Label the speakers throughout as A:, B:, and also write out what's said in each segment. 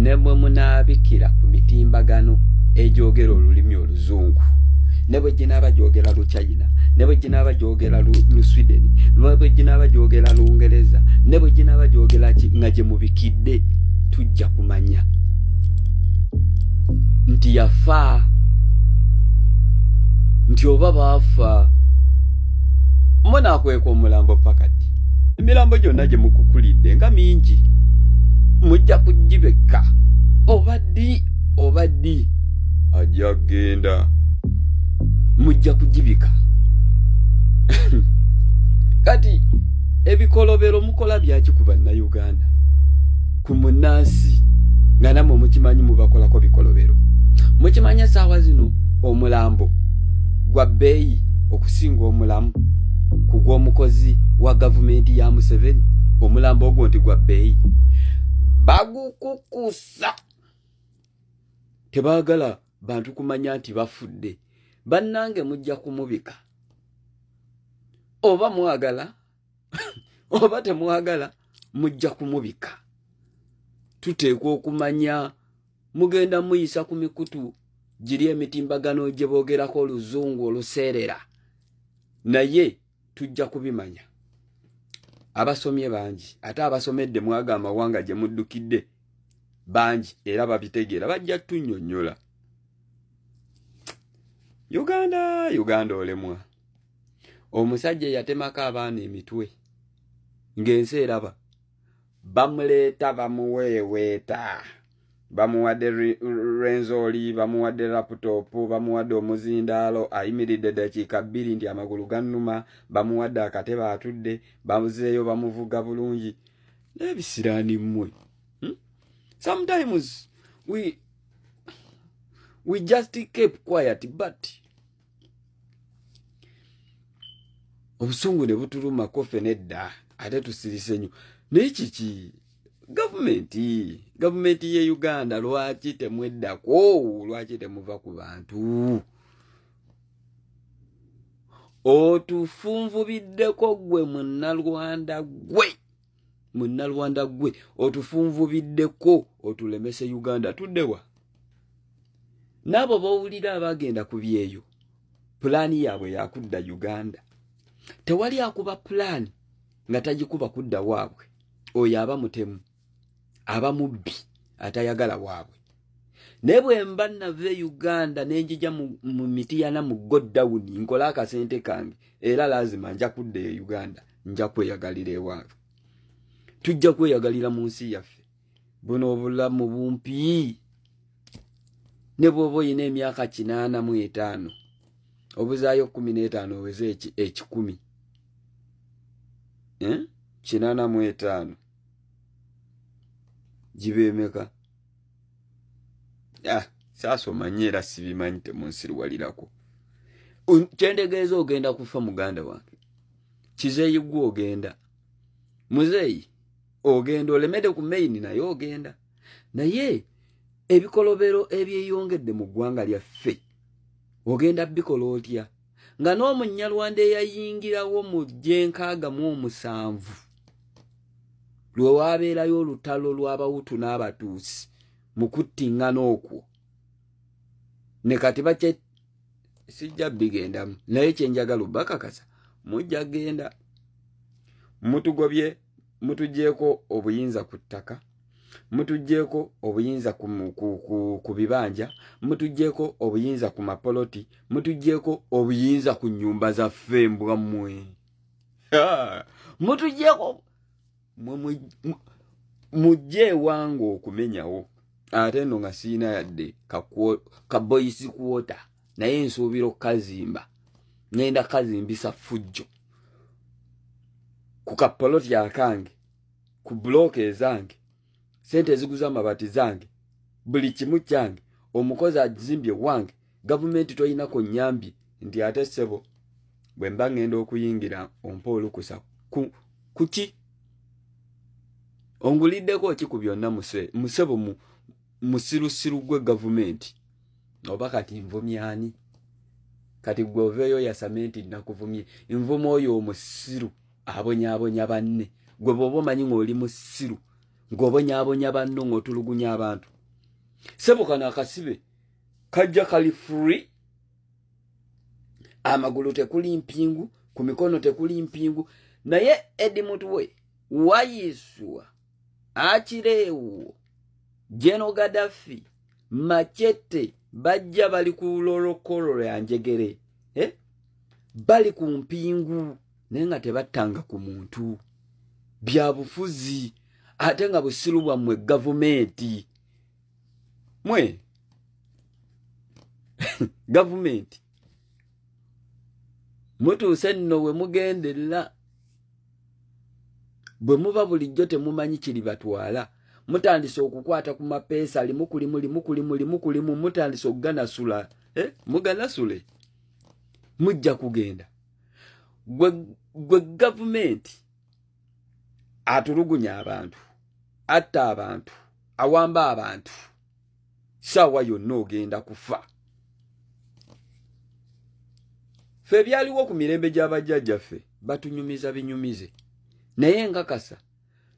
A: ne bwe munaabikira ku mitimbagano egyogera olulimi oluzungu, ne bwe ginaaba gyogera Luchina, ne bwe ginaaba gyogera Luswideni, ne bwe ginaaba gyogera Lungereza, ne bwe ginaaba gyogera nga gye mubikidde, tujja kumanya nti yafa, nti oba baafa. Munaakweka omulambo pakati, emirambo gyonna gye mukukulidde nga mingi, mujja kugibeka oba ddi ajja kgenda, mujja kugibika. Kati ebikolobero mukola byaki ku bannayuganda, ku munnansi nga namwe mukimanyi mubakolako bikolobero? Mukimanya saawa zino omulambo gwa bbeeyi okusinga omulamu ku gw'omukozi wa gavumenti ya Museveni. Omulambo ogwo nti gwa bbeeyi, bagukukusa. Tebaagala bantu kumanya nti bafudde. Bannange mujja kumubika, oba mwagala oba temwagala, mujja kumubika. Tuteekwa okumanya mugenda muyisa ku mikutu giri emitimbagano gye boogerako oluzungu oluseerera, naye tujja kubimanya. Abasomye bangi, ate abasomedde mwaga amawanga gye muddukidde bangi, era babitegeera, bajja tunnyonnyola. Uganda olemwa. Omusajja yatemako abaana emitwe ng'ensi eraba, bamuleeta bamuweeweeta, bamuwadde renzoli, bamuwadde laputopu, bamuwadde omuzindaalo, ayimiridde dakiika 2 nti amagulu gannuma, bamuwadde akatebe atudde, bamuzeeyo bamuvuga bulungi. N'ebisiraani mmwe. Sometimes we just keep quiet, but obusungu ne butuluma kofe nedda, ate tusirise nnyo. Naye kiki gavumenti ye Uganda lwaki temweddako, lwaki temuva ku bantu? Otufunvubiddeko gwe munnalwanda gwe, otufunvubiddeko otulemese Uganda. Tuddewa n'abo bawulira abagenda ku byeyo, pulaani yaabwe yakudda Uganda. Tewali akuba pulaani nga tagikuba kudda waabwe. Oyo aba mutemu, aba mubbi, atayagala waabwe. Ne bwe mba nave Uganda nenjija mu Mityana mu Godown nkola akasente kange, era lazima nja kudda e Uganda, nja kweyagalira ewaabwe. Tujja kweyagalira mu nsi yaffe. Buno obulamu bumpi. Ne bw'oba oyina emyaka 85 obuzaayo 15 oweze 10. 85 jibeemeka. Saasoma nnyo era sibimanyi, temunsiruwalirako. Kyendegeeza ogenda kufa muganda wange. Kizeeyi gwe ogenda. Muzeeyi ogenda, olemedde ku maini naye ogenda. Naye ebikolobero ebyeyongedde mu ggwanga lyaffe ogenda bikola otya? Nga n'Omunyarwanda eyayingirawo mu 1907 lwe waabeerayo olutalo lw'Abahutu n'Abatuusi mu kuttingana okwo, ne kati bakye sijja bigendamu, naye kyenjagala bakakasa mujja genda. Mutugobye, mutugyeko obuyinza ku ttaka, mutugyeko obuyinza ku bibanja, mutugyeko obuyinza ku mapoloti, mutugyeko obuyinza ku nnyumba zaffe mbwammwe. Mutugyeko mujje ewange okumenyawo. Ate nno nga siina yadde ka boyisi kwota, naye nsuubira okukazimba. Ngenda kazimbisa fujjo ku kapoloti akange, ku bloke ezange, sente ziguza amabati zange, buli kimu kyange, omukozi agizimbye wange, gavumenti toyinako nnyambye nti ate ssebo bwe mba ngenda okuyingira ompa olukusa kuki? Onguliddeko ki ku byonna musebo musirusiru gwe gavumenti? Oba kati nvumyani? Kati gwe oveeyo yasamenti nakuvumye, nvuma oyo omusiru abonyaabonya banne. Gwe bw'oba omanyi ng'oli musiru, ng'obonyaabonya banno ng'otulugunya abantu, Sebo kana akasibe kajja kali free, amagulu tekuli mpingu, ku mikono tekuli mpingu, naye Edi Mutwe wayiswa akireewo General Gaddafi Machete bajja bali ku lolokolo ya njegere, bali ku mpingu naye nga tebattanga ku muntu, bya bufuzi ate nga busiru bwammwe gavumenti mwe gavumenti mutuuse nno we mugenderera, bwe muba bulijjo temumanyi kiri batwala, mutandise okukwata ku mapeesa limukulimu mutandise okuganasula, muganasule mujja kugenda. Gwe gavumenti atulugunya abantu, atta abantu, awamba abantu, sawa yonna ogenda kufa. Fe byaliwo ku mirembe gy'abajjajjaffe batunyumiza binyumize, naye ngakasa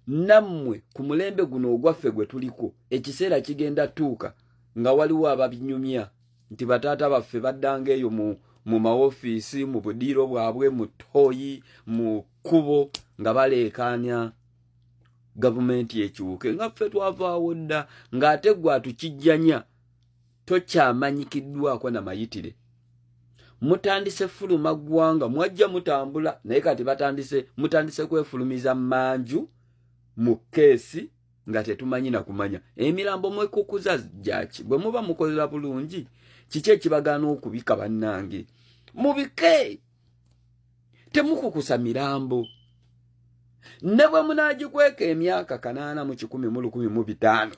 A: nammwe ku mulembe guno ogwaffe gwe tuliko ekiseera kigenda tuuka nga waliwo ababinyumya nti bataata baffe baddanga eyo mu maofiisi, mu budiiro bwabwe, mu ttooyi, mu kkubo nga baleekaanya gavumenti ekiwuke, nga ffe twavaawo dda ng'ate gwe atukijjanya tokyamanyikiddwako na mayitire. Mutandise fuluma ggwanga, mwajja mutambula naye kati mutandise kwefulumiza manju mu keesi nga tetumanyi na kumanya. Emirambo mwekukuza jaki bwe muba mukolera bulungi kiki ekibagaana okubika bannange? Mubike, temukukusa mirambo. Ne bwe munaagikweka emyaka 8 mu 10 mu 15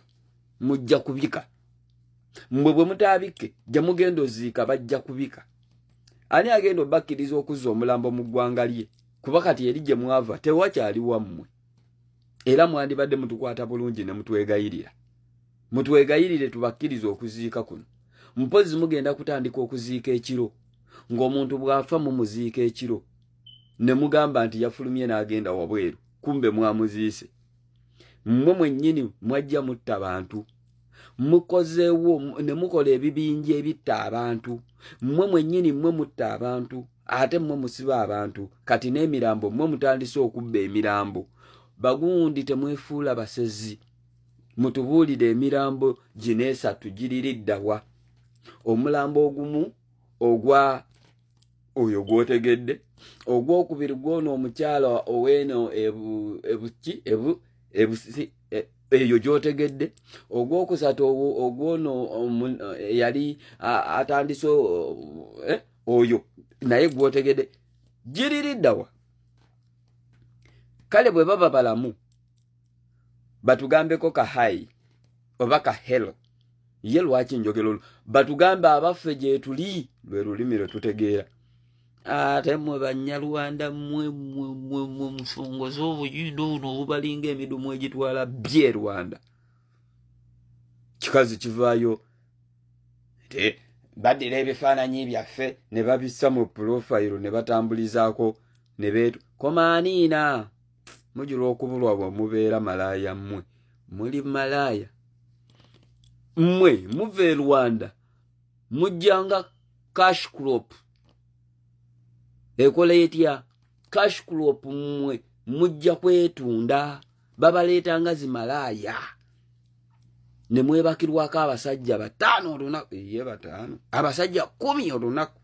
A: mujja kubika. Mwe bwe mutaabike gye mugenda oziika bajja kubika. Ani agenda obakkiriza okuzza omulambo mu ggwanga lye? Kuba kati eri gye mwava tewakyali wammwe. Era mwandibadde mutukwata bulungi ne mutwegayirira. Mutwegayirire tubakkiriza okuziika kuno. Mpozi mugenda kutandika okuziika ekiro. Ng'omuntu bw'afa mu muziika ekiro. Ne mugamba nti yafulumye n'agenda wabweru. Kumbe mwamuziise. Mmwe mwennyini mwajja mutta abantu. Mukozeewo ne mukola ebibinja ebitta abantu. Mmwe mwennyini mmwe mutta abantu. Ate mmwe musiba abantu. Kati n'emirambo mmwe mutandise okubba emirambo. Bagundi temwefuula basezi. Mutubuulire emirambo gino 3 giririddawa. Omulambo ogumu ogwa oyo gwotegedde, ogwokubiri gwono omukyala oweno eyo gyotegedde, ogwokusatu ogwono yali atandise oyo naye gwotegedde, giririddawa. Kale bwe baba balamu batugambeko kahayi oba kahelo, ye lwaki njogero batugambe abaffe gye tuli lwe lulimi lwe tutegeera. Ate mmwe Banyarwanda mmwe musongoza obuyindo buno obubalinga emidumu egitwala bye Rwanda. Kikazi kivaayo baddira ebifaananyi byaffe ne babissa mu profile ne batambulizaako ne beetu komaaniina. Mujula okubulwa bwe mubeera malaaya mmwe. Muli malaaya. Mmwe muve Rwanda. Mujjanga cash crop. Ekola etya? Cash crop mmwe mujja kwetunda. Babaleetanga zimalaaya. Ne mwebakirwako abasajja 5 olunaku. Ye 5. Abasajja 10 olunaku.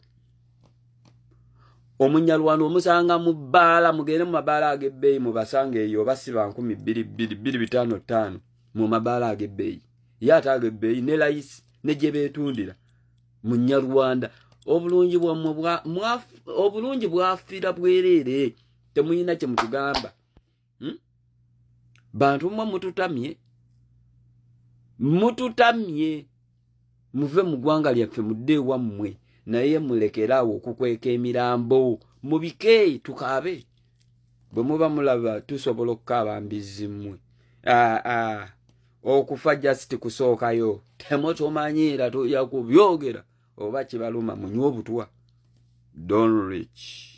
A: Omunyalwanda omusanga mu bbaala, mugende mu mabaala ag'ebbeeyi mubasanga eyo basiba 2,255 mu mabaala ag'ebbeeyi. Ye ate ag'ebbeeyi ne layisi ne gye beetundira. Munyalwanda obulungi bwafiira bwereere, temuyina kye mutugamba. Bantu mmwe mututamye muve mu ggwanga lyaffe mudde ewammwe. Naye mulekeraawo okukweka emirambo, mubike tukaabe. Bwe muba mulaba tusobola okukaaba mbizzi mmwe. Okufa just kusookayo. Temutumanyiira tuja kubyogera oba kibaluma munywe obutwa. Don't reach.